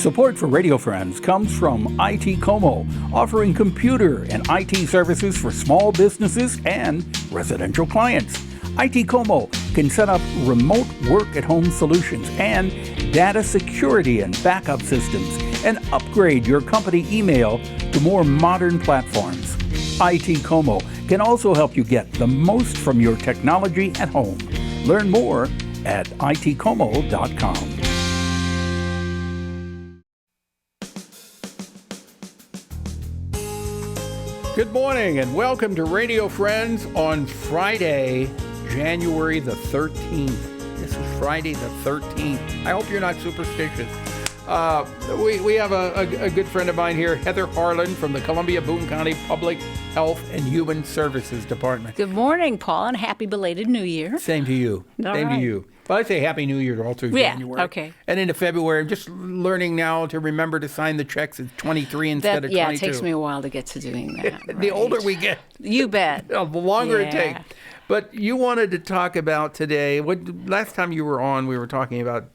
Support for Radio Friends comes from IT Como, offering computer and IT services for small businesses and residential clients. IT Como can set up remote work-at-home solutions and data security and backup systems and upgrade your company email to more modern platforms. IT Como can also help you get the most from your technology at home. Learn more at itcomo.com. Good morning and welcome to Radio Friends on Friday, January the 13th. This is Friday the 13th. I hope you're not superstitious. We have a good friend of mine here, Heather Harlan from the Columbia-Boone County Public Health and Human Services Department. Good morning, Paul, and happy belated New Year. Same to you. Same to you. Well, I say Happy New Year all through January. Okay. And into February. I'm just learning now to remember to sign the checks at 23 instead of 22. Yeah, it takes me a while to get to doing that. The right. older we get. You bet. The longer it takes. But you wanted to talk about today, last time you were on, we were talking about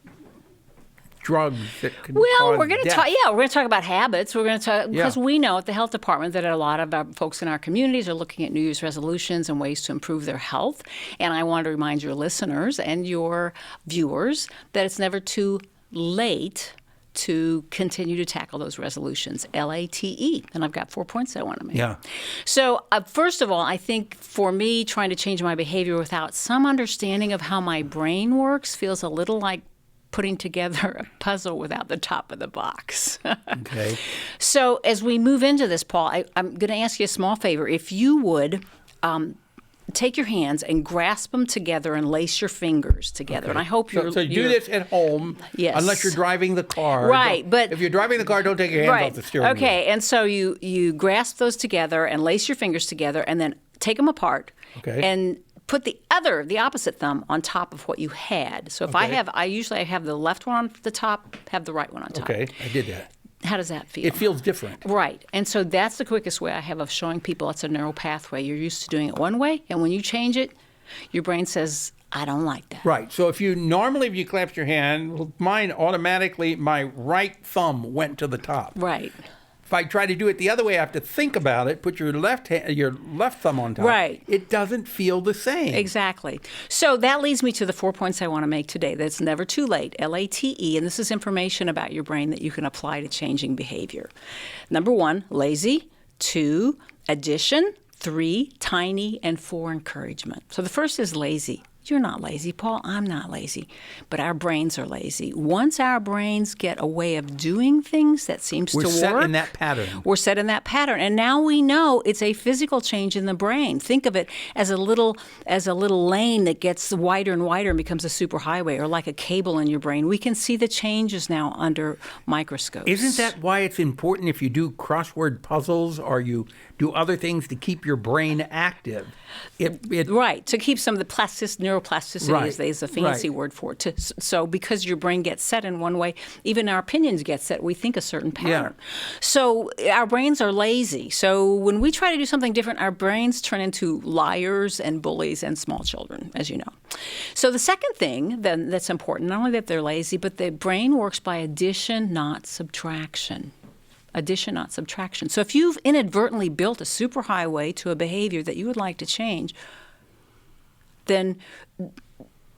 drugs that could cause we're going to death. talk. Yeah, we're going to talk about habits. We're going to talk because Yeah. we know at the health department that a lot of our folks in our communities are looking at New Year's resolutions and ways to improve their health. And I want to remind your listeners and your viewers that it's never too late to continue to tackle those resolutions. LATE. And I've got 4 points I want to make. Yeah. So first of all, I think for me, trying to change my behavior without some understanding of how my brain works feels a little like putting together a puzzle without the top of the box. Okay. So as we move into this, Paul, I'm going to ask you a small favor. If you would take your hands and grasp them together and lace your fingers together. Okay. And I hope you're... So do this at home, yes. Unless you're driving the car. Right, but... If you're driving the car, don't take your hands off the steering wheel. Okay, and so you grasp those together and lace your fingers together and then take them apart. Okay. And put the opposite thumb on top of what you had. So if I usually have the left one on the top, have the right one on top. Okay, I did that. How does that feel? It feels different. Right. And so that's the quickest way I have of showing people it's a neural pathway. You're used to doing it one way, and when you change it, your brain says, I don't like that. Right. So if you clapped your hand, mine automatically, my right thumb went to the top. Right. If I try to do it the other way, I have to think about it, put your left thumb on top. Right. It doesn't feel the same. Exactly. So that leads me to the 4 points I want to make today. That's never too late, LATE, and this is information about your brain that you can apply to changing behavior. Number 1, lazy. 2, addition. 3, tiny. And 4, encouragement. So the first is lazy. You're not lazy, Paul. I'm not lazy. But our brains are lazy. Once our brains get a way of doing things that seems to work. We're set in that pattern. We're set in that pattern. And now we know it's a physical change in the brain. Think of it as a little lane that gets wider and wider and becomes a superhighway, or like a cable in your brain. We can see the changes now under microscopes. Isn't that why it's important if you do crossword puzzles or you do other things to keep your brain active? Right, to keep some of the neuroplasticity right. is a fancy word for it. So because your brain gets set in one way, even our opinions get set. We think a certain pattern. Yeah. So our brains are lazy. So when we try to do something different, our brains turn into liars and bullies and small children, as you know. So the second thing then that's important, not only that they're lazy, but the brain works by addition, not subtraction. Addition, not subtraction. So if you've inadvertently built a superhighway to a behavior that you would like to change, then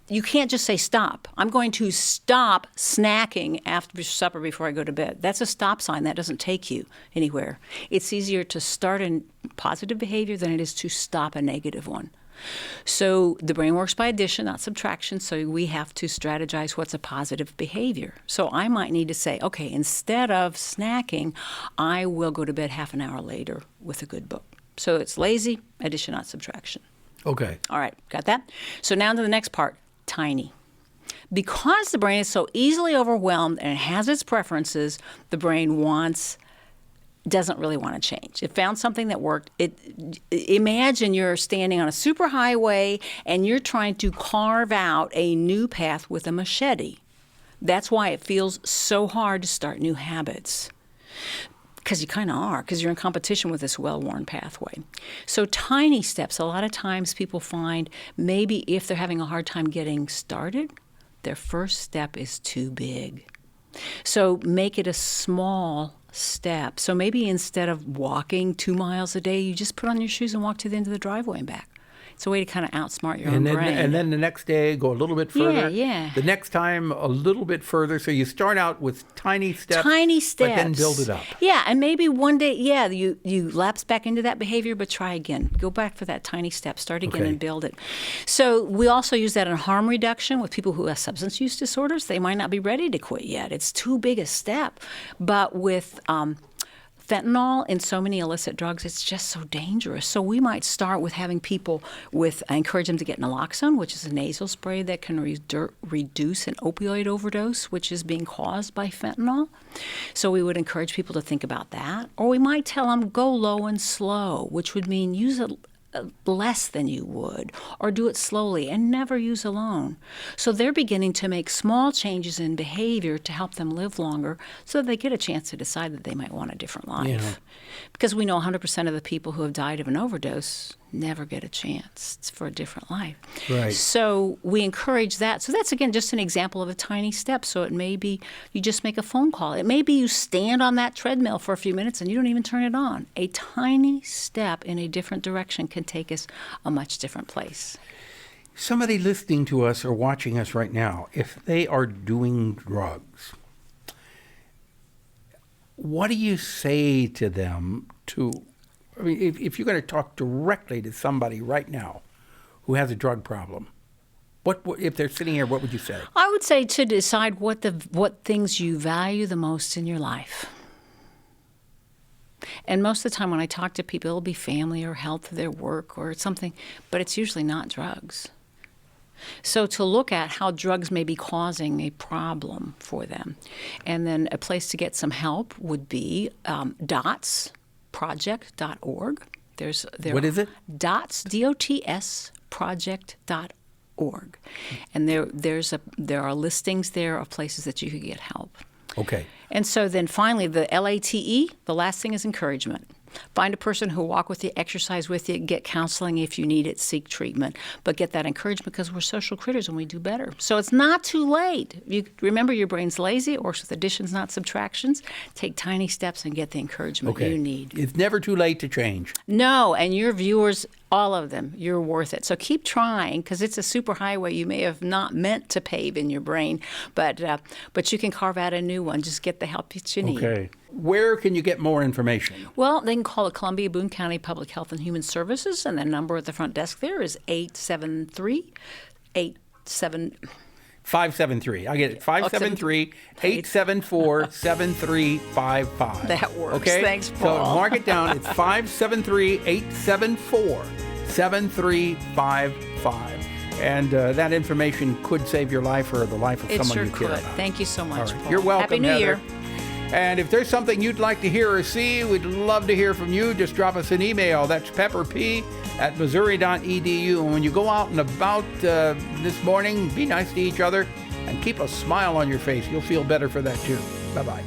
you can't just say stop. I'm going to stop snacking after supper before I go to bed. That's a stop sign. That doesn't take you anywhere. It's easier to start a positive behavior than it is to stop a negative one. So the brain works by addition, not subtraction, so we have to strategize what's a positive behavior. So I might need to say, okay, instead of snacking, I will go to bed half an hour later with a good book. So it's lazy, addition, not subtraction. Okay. All right, got that? So now to the next part, tiny. Because the brain is so easily overwhelmed and it has its preferences, the brain doesn't really want to change. It found something that worked. Imagine you're standing on a superhighway and you're trying to carve out a new path with a machete. That's why it feels so hard to start new habits. Because you kind of are, because you're in competition with this well-worn pathway. So tiny steps, a lot of times people find maybe if they're having a hard time getting started, their first step is too big. So make it a small step. So maybe instead of walking 2 miles a day, you just put on your shoes and walk to the end of the driveway and back. It's a way to kind of outsmart your own brain. And then the next day, go a little bit further. Yeah. The next time, a little bit further. So you start out with tiny steps. But then build it up. Yeah, and maybe one day, you lapse back into that behavior, but try again. Go back for that tiny step. Start again and build it. So we also use that in harm reduction with people who have substance use disorders. They might not be ready to quit yet. It's too big a step. But with fentanyl in so many illicit drugs, it's just so dangerous. So we might start with having people encourage them to get naloxone, which is a nasal spray that can reduce an opioid overdose, which is being caused by fentanyl. So we would encourage people to think about that. Or we might tell them, go low and slow, which would mean use less than you would, or do it slowly and never use alone. So they're beginning to make small changes in behavior to help them live longer so that they get a chance to decide that they might want a different life. Yeah. Because we know 100% of the people who have died of an overdose never get a chance for a different life. Right. So we encourage that. So that's, again, just an example of a tiny step. So it may be you just make a phone call. It may be you stand on that treadmill for a few minutes and you don't even turn it on. A tiny step in a different direction can take us a much different place. Somebody listening to us or watching us right now, if they are doing drugs, what do you say to them I mean, if you're going to talk directly to somebody right now who has a drug problem, what if they're sitting here, what would you say? I would say to decide what things you value the most in your life. And most of the time when I talk to people, it'll be family or health of their work or something, but it's usually not drugs. So to look at how drugs may be causing a problem for them. And then a place to get some help would be DOTS.org. What is it? DOTS, D-O-T-S, project.org. And there are listings there of places that you could get help. Okay. And so then finally, the LATE, the last thing is encouragement. Find a person who will walk with you, exercise with you, get counseling if you need it, seek treatment. But get that encouragement because we're social critters and we do better. So it's not too late. You remember your brain's lazy, or with additions, not subtractions. Take tiny steps and get the encouragement you need. It's never too late to change. No, and your viewers, all of them, you're worth it. So keep trying because it's a superhighway you may have not meant to pave in your brain, but you can carve out a new one. Just get the help that you need. Okay. Where can you get more information? Well, they can call the Columbia-Boone County Public Health and Human Services, and the number at the front desk there is 573. I get it. 573-874-7355. That works. Okay? Thanks, Paul. So mark it down. It's 573-874-7355. And that information could save your life or the life of someone you care about. Thank you so much, Right. Paul. You're welcome, Happy New Heather. Year. And if there's something you'd like to hear or see, we'd love to hear from you. Just drop us an email. That's pepperp@missouri.edu. And when you go out and about this morning, be nice to each other and keep a smile on your face. You'll feel better for that too. Bye-bye.